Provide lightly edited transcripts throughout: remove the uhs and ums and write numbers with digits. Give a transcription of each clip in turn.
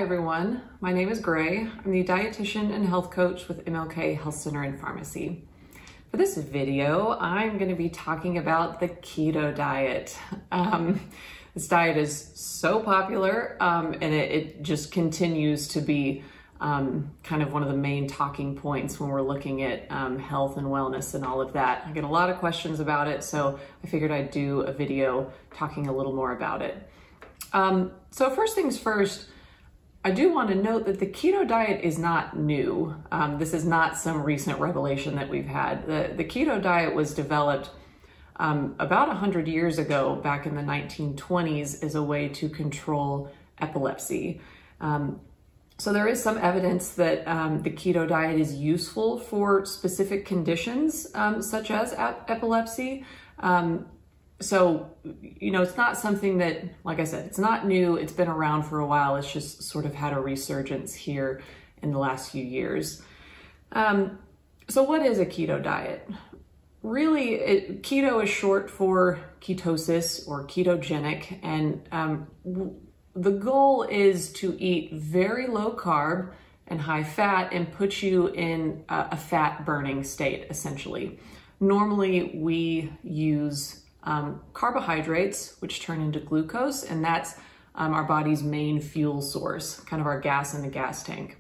Hi everyone, my name is Gray. I'm the dietitian and health coach with MLK Health Center and Pharmacy. For this video, I'm going to be talking about the keto diet. This diet is so popular and it just continues to be kind of one of the main talking points when we're looking at health and wellness and all of that. I get a lot of questions about it, so I figured I'd do a video talking a little more about it. So first things first, I do want to note that the keto diet is not new. This is not some recent revelation that we've had. The keto diet was developed about 100 years ago, back in the 1920s, as a way to control epilepsy. So there is some evidence that the keto diet is useful for specific conditions, such as epilepsy. So, you know, it's not something that, like I said, it's not new. It's been around for a while. It's just sort of had a resurgence here in the last few years. So what is a keto diet? Really, keto is short for ketosis or ketogenic. And the goal is to eat very low carb and high fat and put you in a fat burning state, essentially. Normally, we use carbohydrates, which turn into glucose, and that's our body's main fuel source, kind of our gas in the gas tank.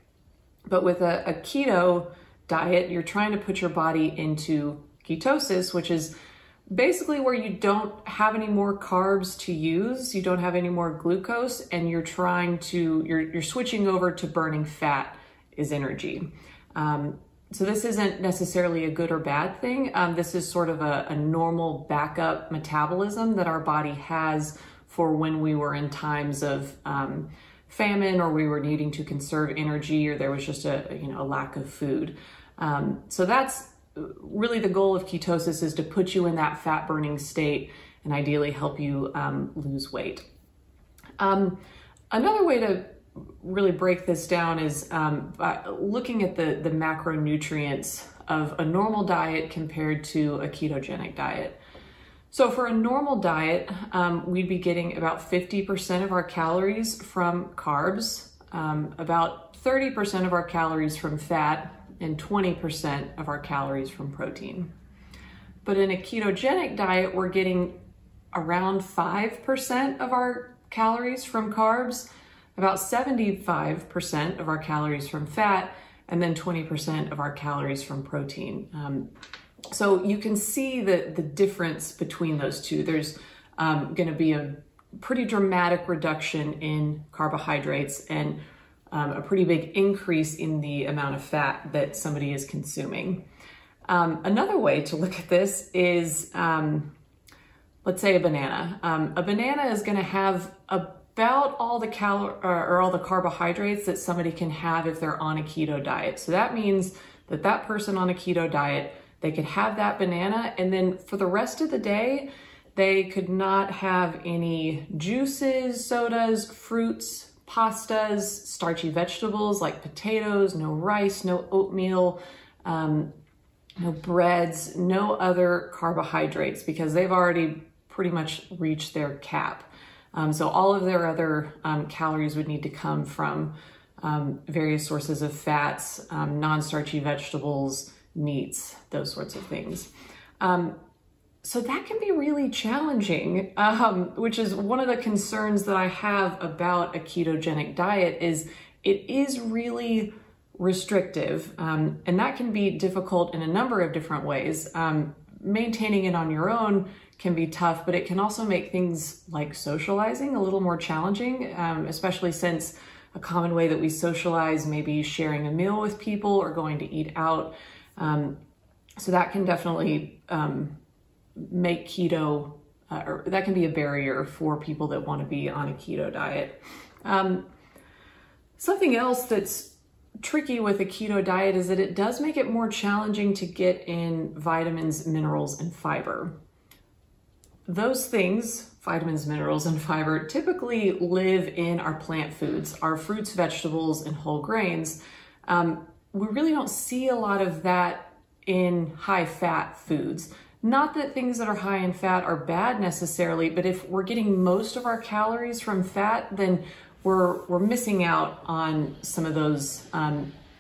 But with a keto diet, you're trying to put your body into ketosis, which is basically where you don't have any more carbs to use, you don't have any more glucose, and you're switching over to burning fat as energy. So this isn't necessarily a good or bad thing. This is sort of a normal backup metabolism that our body has for when we were in times of famine, or we were needing to conserve energy, or there was just a lack of food. So that's really the goal of ketosis, is to put you in that fat burning state and ideally help you lose weight. Another way to really break this down is by looking at the macronutrients of a normal diet compared to a ketogenic diet. So for a normal diet, we'd be getting about 50% of our calories from carbs, about 30% of our calories from fat, and 20% of our calories from protein. But in a ketogenic diet, we're getting around 5% of our calories from carbs, about 75% of our calories from fat, and then 20% of our calories from protein. So you can see the difference between those two. There's going to be a pretty dramatic reduction in carbohydrates and a pretty big increase in the amount of fat that somebody is consuming. Another way to look at this is, let's say a banana. A banana is going to have about all the all the carbohydrates that somebody can have if they're on a keto diet. So that means that that person on a keto diet, they could have that banana, and then for the rest of the day, they could not have any juices, sodas, fruits, pastas, starchy vegetables like potatoes, no rice, no oatmeal, no breads, no other carbohydrates, because they've already pretty much reached their cap. So all of their other calories would need to come from various sources of fats, non-starchy vegetables, meats, those sorts of things. So that can be really challenging, which is one of the concerns that I have about a ketogenic diet. Is it is really restrictive, and that can be difficult in a number of different ways. Maintaining it on your own can be tough, but it can also make things like socializing a little more challenging, especially since a common way that we socialize may be sharing a meal with people or going to eat out. So that can definitely make keto, or that can be a barrier for people that want to be on a keto diet. Something else that's tricky with a keto diet is that it does make it more challenging to get in vitamins, minerals, and fiber. Those things, vitamins, minerals, and fiber, typically live in our plant foods, our fruits, vegetables, and whole grains. We really don't see a lot of that in high fat foods. Not that things that are high in fat are bad necessarily, but if we're getting most of our calories from fat, then we're missing out on some of those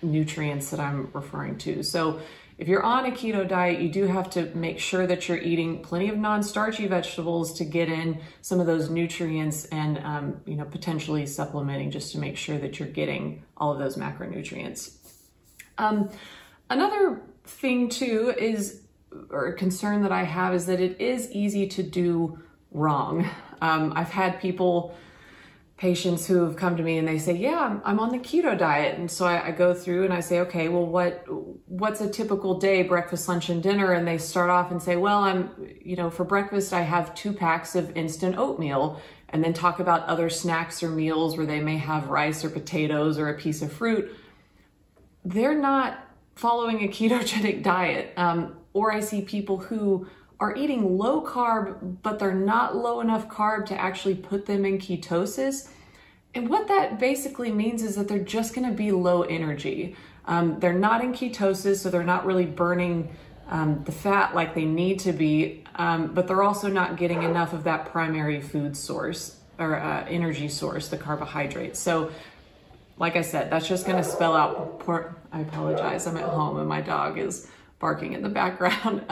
nutrients that I'm referring to. So if you're on a keto diet, you do have to make sure that you're eating plenty of non-starchy vegetables to get in some of those nutrients, and potentially supplementing just to make sure that you're getting all of those macronutrients. Another thing too is, or a concern that I have, is that it is easy to do wrong. I've had patients who have come to me and they say, yeah, I'm on the keto diet. And so I go through and I say, okay, well, what's a typical day, breakfast, lunch, and dinner? And they start off and say, well, for breakfast, I have 2 packs of instant oatmeal, and then talk about other snacks or meals where they may have rice or potatoes or a piece of fruit. They're not following a ketogenic diet. Or I see people who are eating low carb, but they're not low enough carb to actually put them in ketosis. And what that basically means is that they're just gonna be low energy. They're not in ketosis, so they're not really burning the fat like they need to be, but they're also not getting enough of that primary food source or energy source, the carbohydrates. So like I said, that's just gonna spell out poor, I apologize, I'm at home and my dog is barking in the background.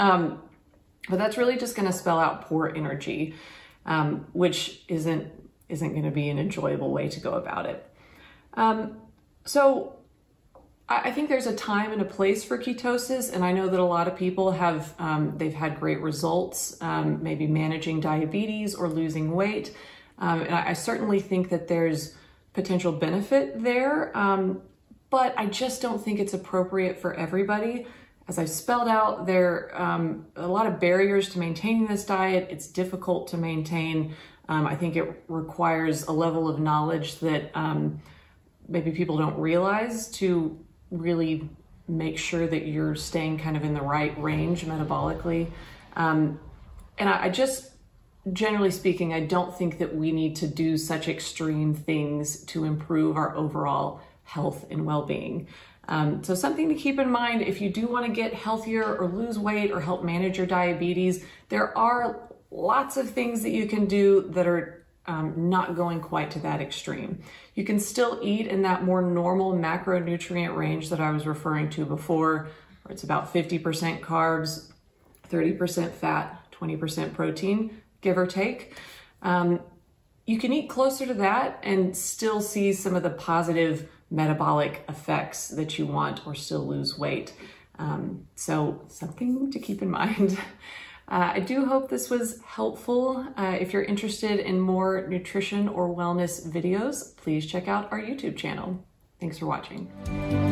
But that's really just going to spell out poor energy, which isn't going to be an enjoyable way to go about it. So I think there's a time and a place for ketosis, and I know that a lot of people have, they've had great results, maybe managing diabetes or losing weight. And I certainly think that there's potential benefit there, but I just don't think it's appropriate for everybody. As I've spelled out, there are a lot of barriers to maintaining this diet. It's difficult to maintain. I think it requires a level of knowledge that maybe people don't realize to really make sure that you're staying kind of in the right range metabolically. And I just, generally speaking, I don't think that we need to do such extreme things to improve our overall health and well-being. So something to keep in mind if you do want to get healthier or lose weight or help manage your diabetes, there are lots of things that you can do that are not going quite to that extreme. You can still eat in that more normal macronutrient range that I was referring to before, where it's about 50% carbs, 30% fat, 20% protein, give or take. You can eat closer to that and still see some of the positive metabolic effects that you want, or still lose weight. So something to keep in mind. I do hope this was helpful. If you're interested in more nutrition or wellness videos, please check out our YouTube channel. Thanks for watching.